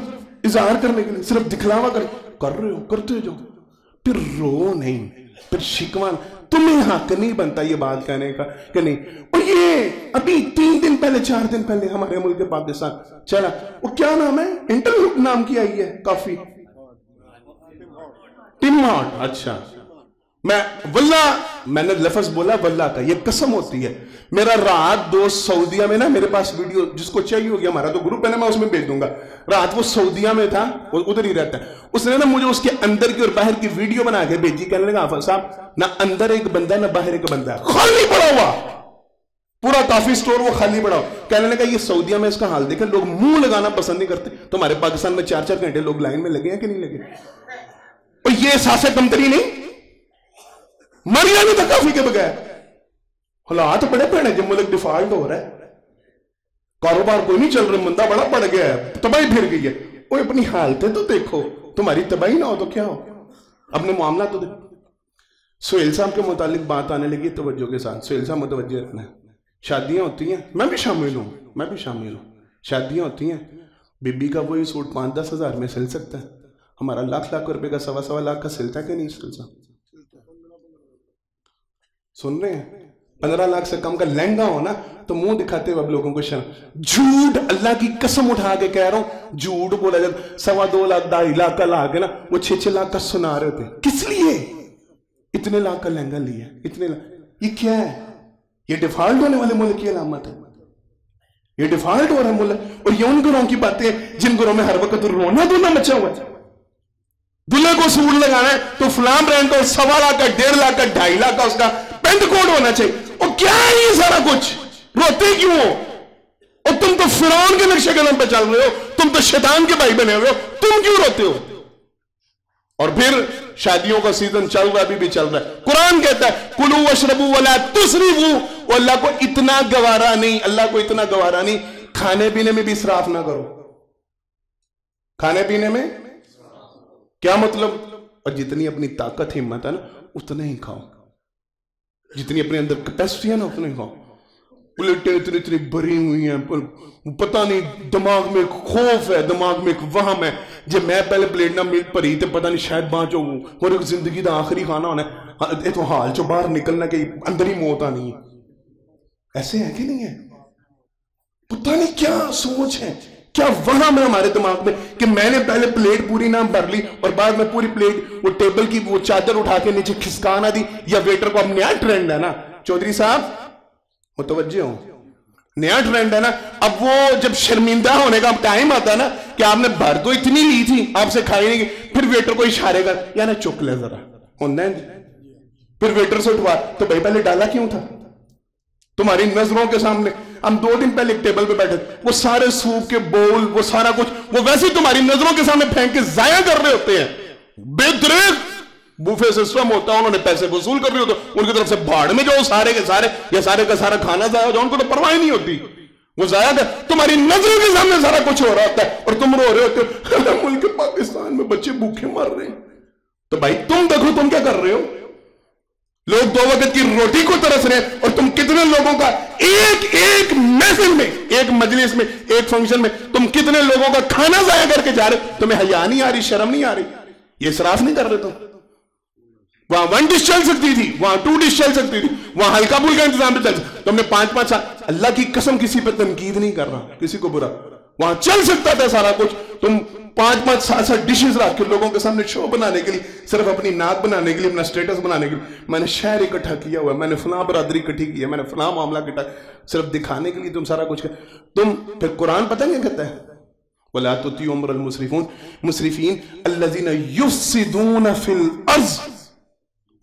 اظہار کرنے کے لیے، صرف دکھلاوا کر رہے ہو، کرتے جاؤ، پھر رو نہیں، پھر شکوان، تمہیں حق نہیں بنتا یہ بات کہنے کا کہ نہیں۔ اور یہ ابھی 3 دن پہلے 4 دن پہلے ہمارے ملک پاکستان چلا، وہ کیا نام ہے، انٹر نام کی آئی ہے کافی، ٹم ہارٹ، اچھا میں نے لفظ بولا واللہ کا، یہ قسم ہوتی ہے، میرا رات دوست سعودیہ میں نا، میرے پاس ویڈیو جس کو چاہیے ہوگی، ہمارا تو گروپ ہے نا، میں اس میں بھیج دوں گا، رات وہ سعودیہ میں تھا، وہ ادھر ہی رہتا ہے، اس نے نا مجھے اس کے اندر کی اور باہر کی ویڈیو بنا کے بھیجی، کہنے لگا آفر صاحب نہ اندر ایک بندہ نہ باہر ایک بندہ ہے، خالی پڑا ہوا پورا کافی سٹور، وہ خالی پڑا ہوا، کہنے لگا یہ سعودیہ میں اس کا حال دیکھیں، لوگ منہ لگانا پسند نہیں کرتے، تو ہمارے پاکستان میں 4 گھنٹے لوگ لائن میں لگے ہیں کہ نہیں لگے، اور یہ احساس کمتری نہیں، مریا نہیں تھا کافی کے بغیر، حالات بڑے پیڑے جب ملک ڈیفالٹ ہو رہا ہے، کاروبار کوئی نہیں چل رہا، مندہ بڑا پڑ گیا ہے، تباہی پھر گئی ہے، وہ اپنی حالتیں تو دیکھو، تمہاری تباہی نہ ہو تو کیا ہو، اپنے معاملات تو دیکھو۔ سہیل صاحب کے متعلق بات آنے لگی توجہ کے ساتھ، سہیل صاحب متوجہ رکھنا ہے، شادیاں ہوتی ہیں، میں بھی شامل ہوں، شادیاں ہوتی ہیں، بی بی کا وہی سوٹ 5-10 ہزار میں سل سکتا ہے، ہمارا لاکھ روپے کا 1.25 لاکھ کا سلتا ہے کہ نہیں سلتا، سن رہے ہیں، 15 لاکھ سے کم کا لہنگا ہونا تو منہ دکھاتے ہوئے اب لوگوں کو شرم، جھوٹ اللہ کی قسم اٹھا کے کہہ رہا ہوں، جھوٹ بولا جب 2.25 لاکھ 2.5 لاکھ کا لا کے نا وہ 6 لاکھ کا سنا رہے ہوتے، کس لیے اتنے لاکھ کا لہنگا لیا، اتنے لاکھ، یہ کیا ہے، یہ ڈیفالٹ ہونے والے ملک کی علامت ہے، یہ ڈیفالٹ ہو رہا ہے ملک، اور یہ ان گھروں کی باتیں جن گھروں میں ہر وقت رونا دھونا مچا ہوا ہے، دلہے کو سوٹ لگانا ہے تو فلاں برانڈ کا 1.25 لاکھ کا 1.5 لاکھ کا 2.5 لاکھ کا اس کا پینٹ کوڈ ہونا چاہیے، اور کیا ہے یہ سارا کچھ، روتے کیوں ہو، اور تم تو فرعون کے نقشے قدم پہ چل رہے ہو، تم تو شیطان کے بھائی بنے ہوئے ہو، تم کیوں روتے ہو، اور پھر شادیوں کا سیزن چل رہا ہے، ابھی بھی چل رہا ہے، قرآن کہتا ہے کلوا واشربوا ولا تسرفوا، اور اللہ کو اتنا گوارا نہیں، کھانے پینے میں بھی اسراف نہ کرو، کھانے پینے میں کیا مطلب، اور جتنی اپنی طاقت ہمت ہے نا اتنے ہی کھاؤ، جتنی اپنے اندر کیپیسٹی ہے نا اتنے ہی کھاؤ، پلیٹیں اتنی بھری ہوئی ہیں، پتہ نہیں، دماغ میں ایک خوف ہے، دماغ میں ایک وہم ہے، جب میں پہلے پلیٹ نہ ملک پری تو پتہ نہیں شاید بانچو ہوں، اور ایک زندگی دا آخری کھانا ہونا ہے، یہ تو حال چو باہر نکلنا کہ اندر ہی موت آنی ہے، ایسے ہے کہ نہیں ہے، پتہ نہیں کیا سوچ ہے، کیا وہاں میں ہمارے دماغ میں کہ میں نے پہلے پلیٹ پوری نہ بھر لی اور بعد میں پوری پلیٹ وہ ٹیبل کی وہ چادر اٹھا کے نیچے کھسکا نہ دی، یا ویٹر کو اب نیا ٹرینڈ ہے نا چودھری صاحب متوجہ ہوں، نیا ٹرینڈ ہے نا، اب وہ جب شرمندہ ہونے کا ٹائم آتا ہے نا کہ آپ نے بھر تو اتنی لی تھی آپ سے کھائی نہیں گئی، پھر ویٹر کو اشارے کر یا نا چک لے ذرا ہونا ہے، پھر ویٹر سے اٹھوا تو بھائی پہلے ڈالا کیوں تھا تمہاری نظروں کے سامنے، ہم 2 دن پہلے ایک ٹیبل پہ بیٹھے، وہ سارے سوپ کے بول وہ سارا کچھ وہ ویسے ہی تمہاری نظروں کے سامنے پھینک کے ضائع کر رہے ہوتے ہیں، بے دریغ بوفے سسٹم ہوتا ہے، انہوں نے پیسے وصول کر رہے ہوتے ہیں، ان کی طرف سے بھاڑ میں جو سارے کے سارے یا سارے کا سارا کھانا ضائع ہو جائے، ان کو تو پرواہ نہیں ہوتی، وہ ضائع کر تمہاری نظروں کے سامنے سارا کچھ ہو رہا ہوتا ہے اور تم رو رہے ہوتے ہو، ملک پاکستان میں بچے بھوکے مر رہے ہیں، تو بھائی تم دیکھو تم کیا کر رہے ہو، لوگ 2 وقت کی روٹی کو ترس رہے ہیں اور تم کتنے لوگوں کا ایک محفل میں، ایک مجلس میں، ایک فنکشن میں تم کتنے لوگوں کا کھانا ضائع کر کے جا رہے، تمہیں حیا نہیں آ رہی، شرم نہیں آ رہی، یہ اسراف نہیں کر رہے تم، وہاں 1 ڈش چل سکتی تھی، وہاں 2 ڈش چل سکتی تھی، وہاں ہلکا پھلکا انتظام پہ چل سکتا، تم نے 5-5 سال، اللہ کی قسم کسی پہ تنقید نہیں کر رہا، کسی کو برا، وہاں چل سکتا تھا سارا کچھ، تم 5-5 7 ڈشز رکھ کے لوگوں کے سامنے شو بنانے کے لیے، صرف اپنی ناک بنانے کے لیے، اپنا سٹیٹس بنانے کے لیے، میں نے شہر اکٹھا کیا ہوا ہے، میں نے فلاں برادری اکٹھی کی ہے، میں نے فلاں معاملہ اکٹھا، صرف دکھانے کے لیے تم سارا کچھ تم پھر قرآن پتہ کیا کہتا ہے، وَلَا تُطِيعُوا أَمْرَ الْمُسْرِفِينَ الَّذِينَ يُفْسِدُونَ فِي الْأَرْضِ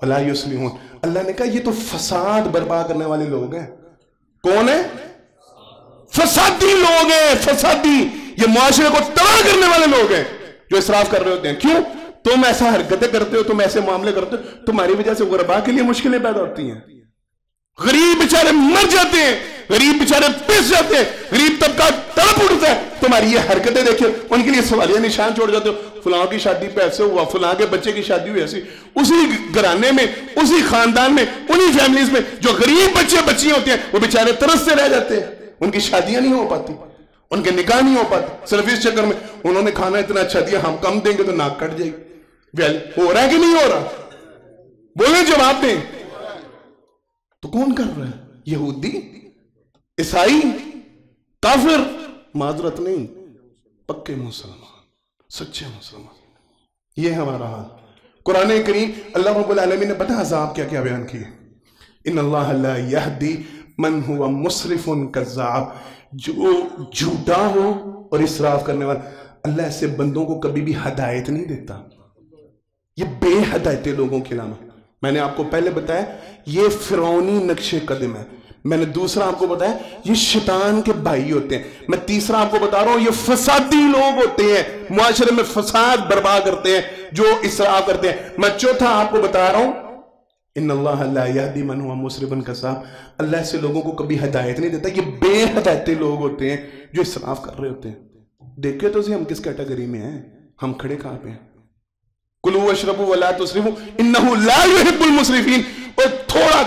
وَلَا يُصْلِحُونَ، اللہ نے کہا یہ تو فساد برپا کرنے والے لوگ ہیں، کون ہے؟ فسادی لوگ ہیں، فسادی، یہ معاشرے کو تباہ کرنے والے لوگ ہیں جو اسراف کر رہے ہوتے ہیں. کیوں؟ تم ایسا حرکتیں کرتے ہو، تم ایسے معاملے کرتے ہو، تمہاری وجہ سے غربا کے لیے مشکلیں پیدا ہوتی ہیں. غریب بیچارے مر جاتے ہیں، غریب بیچارے پس جاتے ہیں، غریب طبقہ تڑپ اٹھتا ہے. تمہاری یہ حرکتیں دیکھیں، ان کے لیے سوالیہ نشان چھوڑ جاتے ہو. فلاں کی شادی پہ ایسے ہوا، فلاں کے بچے کی شادی ہوئی ایسی. اسی گھرانے میں، اسی خاندان میں، انہی فیملیز میں جو غریب بچے بچیاں ہوتے ہیں وہ بیچارے ترستے رہ جاتے ہیں. ان کی شادیاں نہیں ہو پاتی، ان کے نکاح نہیں ہو پاتے، صرف اس چکر میں انہوں نے کھانا اتنا اچھا دیا، ہم کم دیں گے تو ناک کٹ جائے گی. ہو رہا ہے کہ نہیں ہو رہا؟ بولیں، جواب دیں. تو کون کر رہا ہے؟ یہودی، عیسائی، کافر؟ معذرت نہیں، پکے مسلمان، سچے مسلمان. یہ ہمارا حال. قرآن کریم اللہ رب العالمین نے پتہ عذاب کیا کیا بیان کیے؟ ان اللہ لا یہدی من ہوا مسرف کذاب. جو جھوٹا ہو اور اسراف کرنے والا، اللہ ایسے بندوں کو کبھی بھی ہدایت نہیں دیتا. یہ بے ہدایت لوگوں کے علاوہ. میں نے آپ کو پہلے بتایا یہ فرعونی نقش قدم ہے. میں نے دوسرا آپ کو بتایا یہ شیطان کے بھائی ہوتے ہیں. میں تیسرا آپ کو بتا رہا ہوں یہ فسادی لوگ ہوتے ہیں، معاشرے میں فساد برپا کرتے ہیں، جو اسراف کرتے ہیں. میں چوتھا آپ کو بتا رہا ہوں ان اللہ لا یہدی من ہوا مسرف کذاب. اللہ ایسے لوگوں کو کبھی ہدایت نہیں دیتا. یہ بے ہدایت لوگ ہوتے ہیں جو اسراف کر رہے ہوتے ہیں. دیکھیں تو ہم کس کیٹیگری میں ہیں، ہم کھڑے کہاں پہ ہیں. کلوا واشربوا ولا تسرفوا انہ لا يحب المسرفین. اور تھوڑا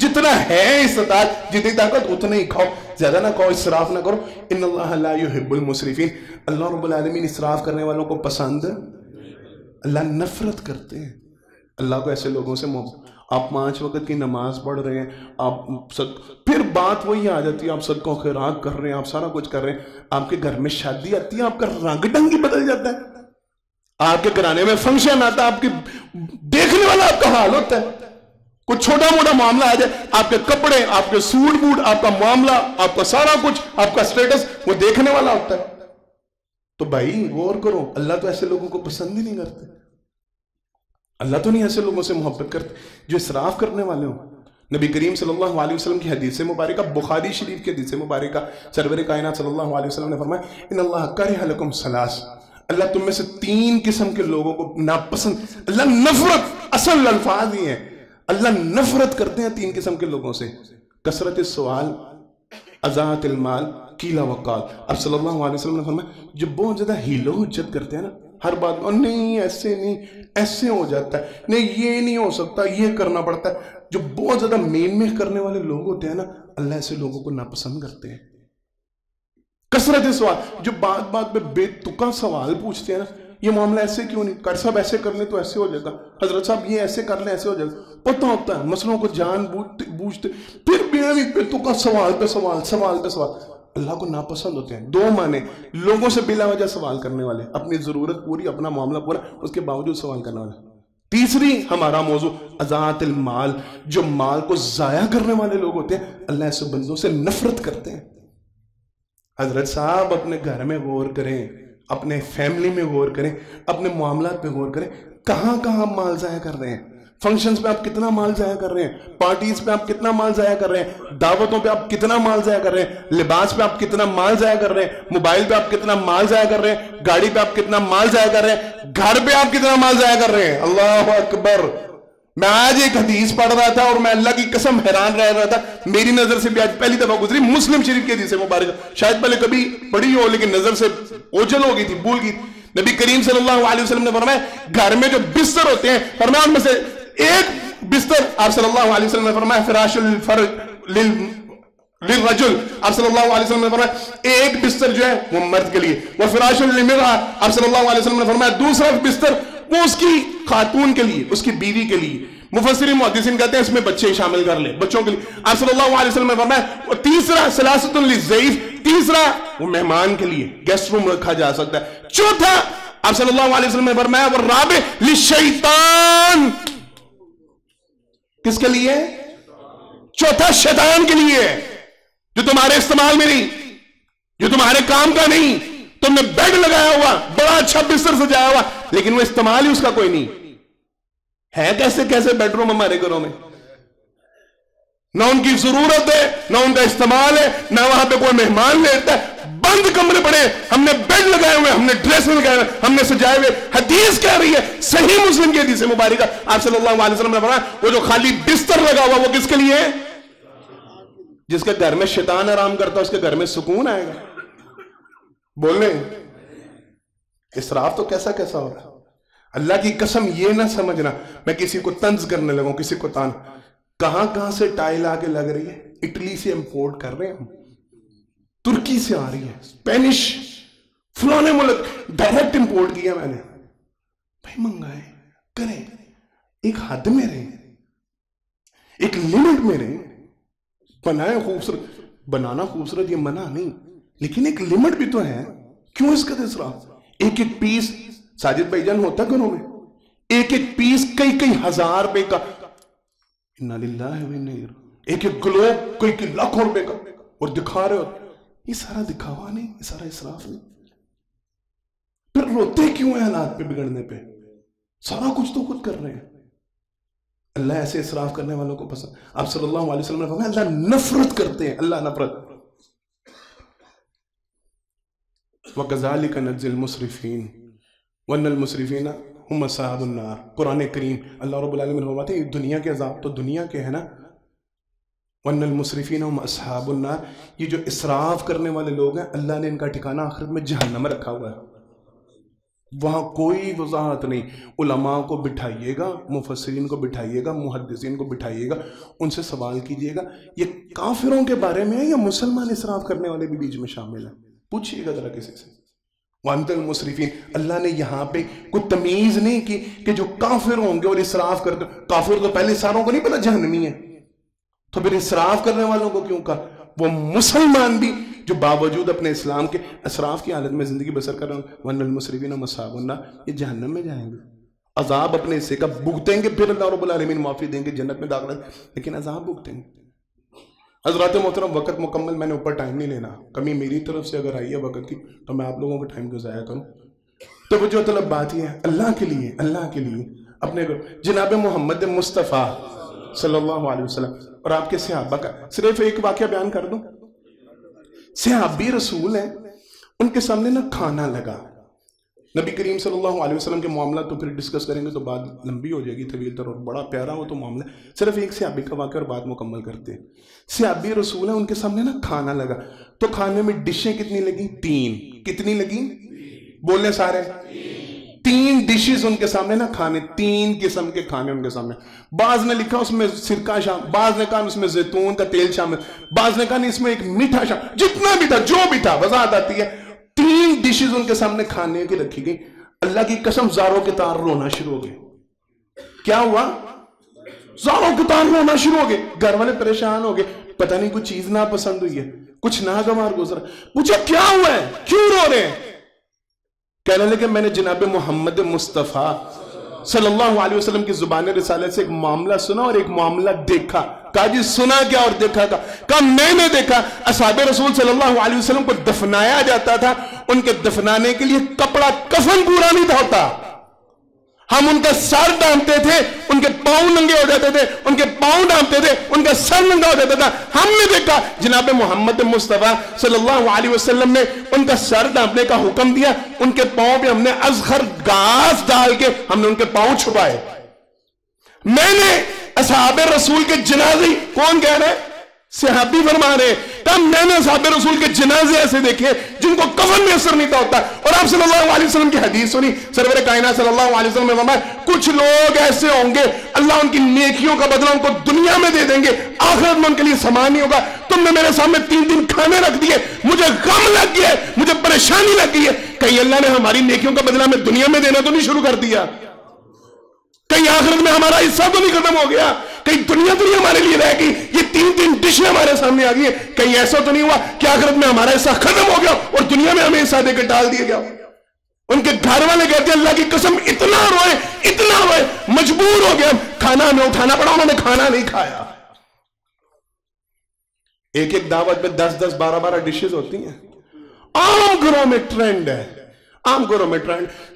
جتنا ہے استطاعت، جتنی طاقت اتنا ہی کھاؤ، زیادہ نہ کھاؤ، اسراف نہ کرو. ان اللہ لا يحب المسرفین. اللہ رب العالمین اسراف کرنے والوں کو پسند، اللہ نفرت کرتے ہیں. اللہ کو ایسے لوگوں سے محبت. آپ 5 وقت کی نماز پڑھ رہے ہیں، آپ پھر بات وہی آ جاتی ہے، آپ صدقہ و خیرات کر رہے ہیں، آپ سارا کچھ کر رہے ہیں، آپ کے گھر میں شادی آتی ہے، آپ کا رنگ ڈنگ ہی بدل جاتا ہے. آپ کے گھرانے میں فنکشن آتا ہے، آپ کے دیکھنے والا آپ کا حال ہوتا ہے. کچھ چھوٹا موٹا معاملہ آ جائے، آپ کے کپڑے، آپ کے سوٹ بوٹ، آپ کا معاملہ، آپ کا سارا کچھ، آپ کا سٹیٹس وہ دیکھنے والا ہوتا ہے. تو بھائی غور کرو، اللہ تو ایسے لوگوں کو پسند ہی نہیں کرتے. اللہ تو نہیں ایسے لوگوں سے محبت کرتے جو اسراف کرنے والے ہوں. نبی کریم صلی اللہ علیہ وسلم کی حدیث مبارکہ، بخاری شریف کی حدیث مبارکہ، سرور کائنات صلی اللہ علیہ وسلم نے فرمایا ان اللہ کرہ لکم ثلاث. اللہ تم میں سے 3 قسم کے لوگوں کو ناپسند، اللہ نفرت، اصل الفاظ ہی ہیں، اللہ نفرت کرتے ہیں 3 قسم کے لوگوں سے. کثرت السؤال، اضاعت المال، قیل وقال. اب صلی اللہ علیہ وسلم نے فرمایا جو بہت زیادہ ہیلو حجت کرتے ہیں نا، ہر بات میں نہیں ایسے نہیں، ایسے ہو جاتا ہے، نہیں یہ نہیں ہو سکتا، یہ کرنا پڑتا ہے، جو بہت زیادہ میں کرنے والے لوگ ہوتے ہیں نا، اللہ ایسے لوگوں کو ناپسند کرتے ہیں. کثرت سوال، جو بات بات میں بے تکا سوال پوچھتے ہیں نا، یہ معاملہ ایسے کیوں نہیں، کر صاحب ایسے کر لیں تو ایسے ہو جائے گا، حضرت صاحب یہ ایسے کر لیں ایسے ہو جائے گا. پتہ ہوتا ہے مسئلوں کو جان بوجھتے، پھر بے تکا سوال پہ سوال، سوال پہ سوال. اللہ کو ناپسند ہوتے ہیں. 2 معنی، لوگوں سے بلا وجہ سوال کرنے والے، اپنی ضرورت پوری، اپنا معاملہ پورا، اس کے باوجود سوال کرنے والے. تیسری ہمارا موضوع اضاعت المال، جو مال کو ضائع کرنے والے لوگ ہوتے ہیں، اللہ ایسے بندوں سے نفرت کرتے ہیں. حضرت صاحب اپنے گھر میں غور کریں، اپنے فیملی میں غور کریں، اپنے معاملات پہ غور کریں، کہاں کہاں مال ضائع کر رہے ہیں. فنکشنز پہ آپ کتنا مال ضائع کر رہے ہیں، پارٹیز پہ آپ کتنا مال ضائع کر رہے ہیں، دعوتوں پہ آپ کتنا مال ضائع کر رہے ہیں، لباس پہ آپ کتنا مال ضائع کر رہے ہیں، موبائل پہ آپ کتنا مال ضائع کر رہے ہیں، گاڑی پہ آپ کتنا مال ضائع کر رہے ہیں، گھر پہ آپ کتنا مال ضائع کر رہے ہیں. اللہ اکبر. میں آج ایک حدیث پڑھ رہا تھا اور میں اللہ کی قسم حیران رہ رہا تھا، میری نظر سے بھی آج پہلی دفعہ گزری، مسلم شریف کی حدیث مبارکہ، شاید پہلے کبھی پڑھی ہو لیکن نظر سے اوجھل ہو گئی تھی، بھول گئی. نبی کریم صلی اللہ علیہ وسلم نے فرمایا گھر میں جو بستر ہوتے ہیں، فرمایا ان میں سے ایک بستر، آپ صلی اللہ علیہ وسلم نے فرمایا فراش الفرج للرجل، آپ صلی اللہ علیہ وسلم نے فرمایا ایک بستر جو ہے وہ مرد کے لیے، وہ فراش للمرأة، آپ صلی اللہ علیہ وسلم نے فرمایا دوسرا بستر وہ اس کی خاتون کے لیے، اس کی بیوی کے لیے. مفسرین محدثین کہتے ہیں اس میں بچے شامل کر لیں، بچوں کے لیے. آپ صلی اللہ علیہ وسلم نے فرمایا تیسرا ثلاثۃ للضیف، تیسرا وہ مہمان کے لیے گیسٹ روم رکھا جا سکتا ہے. چوتھا آپ صلی اللہ علیہ وسلم نے فرمایا والرابع للشیطان، کس کے لیے؟ چوتھا شیطان کے لیے، جو تمہارے استعمال میں نہیں، جو تمہارے کام کا نہیں. تم نے بیڈ لگایا ہوا، بڑا اچھا بستر سجایا ہوا، لیکن وہ استعمال ہی اس کا کوئی نہیں ہے. کیسے کیسے بیڈ روم ہمارے گھروں میں، نہ ان کی ضرورت ہے, نہ ان کا استعمال ہے, نہ وہاں پہ کوئی مہمان لیتا ہے. بند کمرے پڑے, ہم نے بیڈ لگائے ہوئے, ہم نے ڈریس لگائے ہوئے, ہم نے سجائے ہوئے. حدیث کہہ رہی ہے, صحیح مسلم کی حدیث مبارکہ, آپ صلی اللہ علیہ وسلم نے فرمایا وہ جو خالی بستر لگا ہوا وہ کس کے لیے ہے؟ جس کے گھر میں شیطان آرام کرتا ہے اس کے گھر میں سکون آئے گا. بولنے اسراف تو کیسا کیسا ہو رہا ہے. اللہ کی قسم یہ نہ سمجھنا میں کسی کو طنز کرنے لگوں, کسی کو تان. کہاں سے ٹائل آ کے لگ رہی ہے؟ اٹلی سے امپورٹ کر رہے ہیں, ترکی سے آ رہی ہے, اسپینش فلانے ملک ڈائریکٹ امپورٹ کیا میں نے. بھائی منگائے کریں, ایک حد میں رہیں, ایک لمٹ میں رہیں. بنائیں خوبصورت, بنانا خوبصورت یہ منع نہیں, لیکن ایک لمٹ بھی تو ہے. کیوں اس کا اسراف؟ ایک ایک پیس ساجد بھائی جان ہوتا گھروں میں, ایک ایک پیس کئی ہزار روپے کا, انا للہ و انا الیہ راجعون. ایک ایک گلوب کئی لاکھوں روپے کا, اور دکھا رہے ہو. یہ سارا دکھاوا نہیں, یہ سارا اسراف نہیں. پھر روتے کیوں ہیں حالات پہ بگڑنے پہ؟ سارا کچھ تو خود کر رہے ہیں. اللہ ایسے اسراف کرنے والوں کو پسند. آپ صلی اللہ علیہ وسلم نے فرمایا اللہ نفرت کرتے ہیں, اللہ نفرت. وَكَذَلِكَ نَجْزِي الْمُسْرِفِينَ وَأَنَّ الْمُسْرِفِينَ هُمْ أَصْحَابُ النَّارِ. قرآن کریم اللہ رب العالمین فرماتے ہیں دنیا کے عذاب تو دنیا کے ہے نا. وَأَنَّ الْمُسْرِفِينَ هُمْ أَصْحَابُ النَّارِ. یہ جو اسراف کرنے والے لوگ ہیں اللہ نے ان کا ٹھکانہ آخرت میں جہنم رکھا ہوا ہے. وہاں کوئی وضاحت نہیں. علماء کو بٹھائیے گا, مفسرین کو بٹھائیے گا, محدثین کو بٹھائیے گا, ان سے سوال کیجئے گا یہ کافروں کے بارے میں ہے یا مسلمان اسراف کرنے والے بھی بیچ میں شامل ہیں؟ پوچھئے گا ذرا کسی سے. وَأَنْتَ الْمُسْرِفِينَ. اللہ نے یہاں پہ کوئی تمیز نہیں کی کہ جو کافر ہوں گے اور اسراف کرتے. کافر تو پہلے ساروں کو نہیں پتا جہنمی ہے, تو پھر اسراف کرنے والوں کو کیوں کہا؟ وہ مسلمان بھی جو باوجود اپنے اسلام کے اسراف کی حالت میں زندگی بسر کر رہے ہیں. وَأَنَّ الْمُسْرِفِينَ هُمْ أَصْحَابُ النَّارِ. یہ جہنم میں جائیں گے, عذاب اپنے حصے کا بھگتیں گے, پھر اللہ رب العالمین معافی دیں گے, جنت میں داخل, لیکن عذاب بھگتیں گے. حضرات محترم وقت مکمل میں نے اوپر ٹائم نہیں لینا, کمی میری طرف سے اگر آئی ہے وقت کی تو میں آپ لوگوں کے ٹائم کو ضائع کروں. تو وہ جو طلب بات یہ ہے اللہ کے لیے اپنے جناب محمد مصطفیٰ صلی اللہ علیہ وسلم اور آپ کے صحابہ کا صرف ایک واقعہ بیان کر دوں. صحابی رسول ہیں, ان کے سامنے نہ کھانا لگا. نبی کریم صلی اللہ علیہ وسلم کے معاملہ تو پھر ڈسکس کریں گے تو بات لمبی ہو جائے گی, طویل تر, اور بڑا پیارا ہو تو معاملہ. صرف ایک صحابی کا واقعہ اور بات مکمل کرتے ہیں. صحابی رسول ہیں, ان کے سامنے نا کھانا لگا, تو کھانے میں ڈشیں کتنی لگیں؟ 3. کتنی لگیں؟ بولنے سارے 3 ڈشز ان کے سامنے نا کھانے, 3 قسم کے کھانے ان کے سامنے. بعض نے لکھا اس میں سرکہ شامل, بعض نے کہا اس میں زیتون کا تیل شامل, بعض نے کہا اس میں ایک میٹھا شامل, جتنا بھی تھا جو بھی تھا وضاحت آتی ہے. 3 ڈشز ان کے سامنے کھانے کی رکھی گئی. اللہ کی قسم زاروں کے تار رونا شروع ہو گئے. کیا ہوا؟ زاروں کے تار رونا شروع ہو گئے. گھر والے پریشان ہو گئے, پتہ نہیں کچھ چیز نہ پسند ہوئی ہے, کچھ ناگوار گزرا. پوچھا کیا ہوا ہے, کیوں رو رہے ہیں؟ کہنے لگے میں نے جناب محمد مصطفیٰ صلی اللہ علیہ وسلم کی زبان رسالت سے ایک معاملہ سنا اور ایک معاملہ دیکھا. کہا جی سنا کیا اور دیکھا کا؟ کہا میں نے دیکھا اصحاب رسول صلی اللہ علیہ وسلم کو دفنایا جاتا تھا, ان کے دفنانے کے لیے کپڑا کفن پورا نہیں تھا ہوتا, ہم ان کا سر ڈانپتے تھے, ان کے پاؤں ننگے ہو جاتے تھے, ان کے پاؤں ڈانپتے تھے, ان کا سر ننگا ہو جاتا تھا. ہم نے دیکھا جناب محمد مصطفیٰ صلی اللہ علیہ وسلم نے ان کا سر ڈانپنے کا حکم دیا, ان کے پاؤں پہ ہم نے ازخر گھاس ڈال کے ہم نے ان کے پاؤں چھپائے. میں نے اصحاب رسول کے جنازے, کون کہہ رہے ہیں؟ صحابی فرما رہے ہیں, تب میں نے اصحاب رسول کے جنازے ایسے دیکھے جن کو کفن میں اثر نہیں تھا ہوتا. اور آپ صلی اللہ علیہ وسلم کی حدیث سنی, سرور کائنات صلی اللہ علیہ وسلم نے فرمایا کچھ لوگ ایسے ہوں گے اللہ ان کی نیکیوں کا بدلہ ان کو دنیا میں دے دیں گے, آخرت میں ان کے لیے سامان نہیں ہوگا. تم نے میرے سامنے 3 دن کھانے رکھ دیے, مجھے غم لگ گیا, مجھے پریشانی لگ گئی ہے, کہیں اللہ نے ہماری نیکیوں کا بدلہ میں دنیا میں دینا تو نہیں شروع کر دیا؟ کہیں آخرت میں ہمارا حصہ تو نہیں ختم ہو گیا؟ کہیں دنیا تو نہیں ہمارے لیے رہ گئی؟ یہ 3 ڈشیں ہمارے سامنے آ گئی ہیں, کہیں ایسا تو نہیں ہوا کہ آخرت میں ہمارا حصہ ختم ہو گیا اور دنیا میں ہمیں حصہ دے کے ڈال دیا گیا؟ ان کے گھر والے کہتے ہیں اللہ کی قسم اتنا روئے, مجبور ہو گیا, کھانا ہمیں اٹھانا پڑا, انہوں نے کھانا نہیں کھایا. ایک دعوت میں 10 12 ڈشز ہوتی ہیں. عام گھروں میں ٹرینڈ ہے,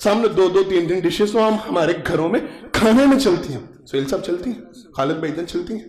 سامنے 2 3 ڈشز تو ہمارے گھروں میں کھانے میں چلتی ہیں. سہیل صاحب چلتی ہیں, خالد بھائی جان چلتی ہیں,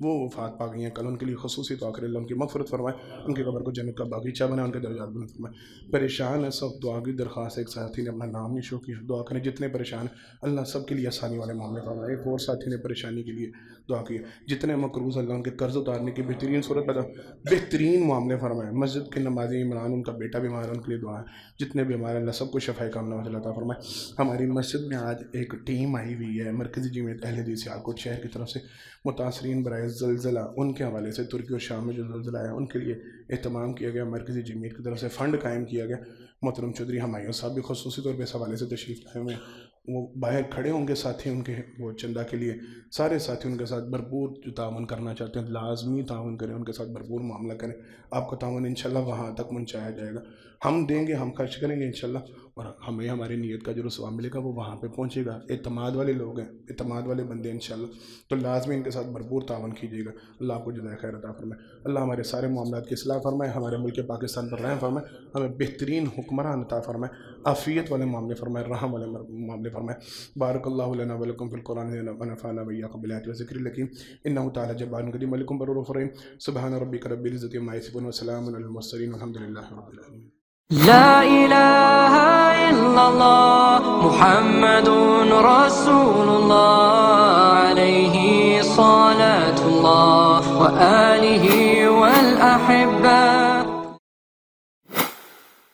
وہ وفات پا گئی ہیں کل، ان کے لیے خصوصی دعا کرے، اللہ ان کی مغفرت فرمائے، ان کے قبر کو جنت کا باغیچہ بنائے، ان کے درجات بلند فرمائے۔ پریشان ہے سب، دعا کی درخواست، ایک ساتھی نے اپنا نام نہیں شو کیا، دعا کریں جتنے پریشان ہیں اللہ سب کے لیے آسانی والے معاملے فرمائے۔ ایک اور ساتھی نے پریشانی کے لیے دعا کی، جتنے مقروض اللہ ان کے قرض اتارنے کی بہترین صورت پیدا، بہترین معاملے فرمائے۔ مسجد کے نمازی عمران، ان کا بیٹا بیمار ہے، ان کے لیے دعا ہے، جتنے بیمار ہیں اللہ سب کو شفاء کاملہ عطا فرمائے۔ ہماری مسجد میں آج ایک ٹیم آئی ہوئی ہے مرکزی جمعیت اہل حدیث سیالکوٹ شہر کی طرف سے، متاثرین برائے زلزلہ ان کے حوالے سے، ترکی اور شام میں جو زلزلہ آیا ان کے لیے اہتمام کیا گیا، مرکزی جمعیت کی طرف سے فنڈ قائم کیا گیا۔ محترم چودھری ہمایوں صاحب بھی خصوصی طور پہ اس حوالے سے تشریف لائے ہوئے ہیں، وہ باہر کھڑے ہوں گے ساتھی ان کے وہ چندہ کے لیے، سارے ساتھی ان کے ساتھ بھرپور جو تعاون کرنا چاہتے ہیں لازمی تعاون کریں، ان کے ساتھ بھرپور معاملہ کریں، آپ کا تعاون انشاءاللہ وہاں تک پہنچایا جائے گا، ہم دیں گے، ہم خرچ کریں گے انشاءاللہ، اور ہمیں ہماری نیت کا جو ثواب ملے گا وہ وہاں پہ پہنچے گا۔ اعتماد والے لوگ ہیں، اعتماد والے بندے انشاءاللہ، تو لازمی ان کے ساتھ بھرپور تعاون کیجیے گا۔ اللہ آپ کو جزائے خیر عطا فرمائے، اللہ ہمارے سارے معاملات کی اصلاح فرمائے، ہمارے ملک پاکستان پر رحم فرمائے، ہمیں بہترین حکمران عطا فرمائے، عافیت والے معاملے فرمائے، رحم والے معاملے فرمائے۔ بارک اللہ لنا ولکم فی القرآن ونفعنا وإیاکم بالآیات والذکر الحکیم، انہ تعالی جبار قدیم ملک بر رؤوف رحیم، سبحان ربک رب العزۃ عما یصفون وسلام علی المرسلین والحمد للہ رب العالمین۔ لا إله إلا الله محمد رسول الله عليه صلاة الله وآله والأحبة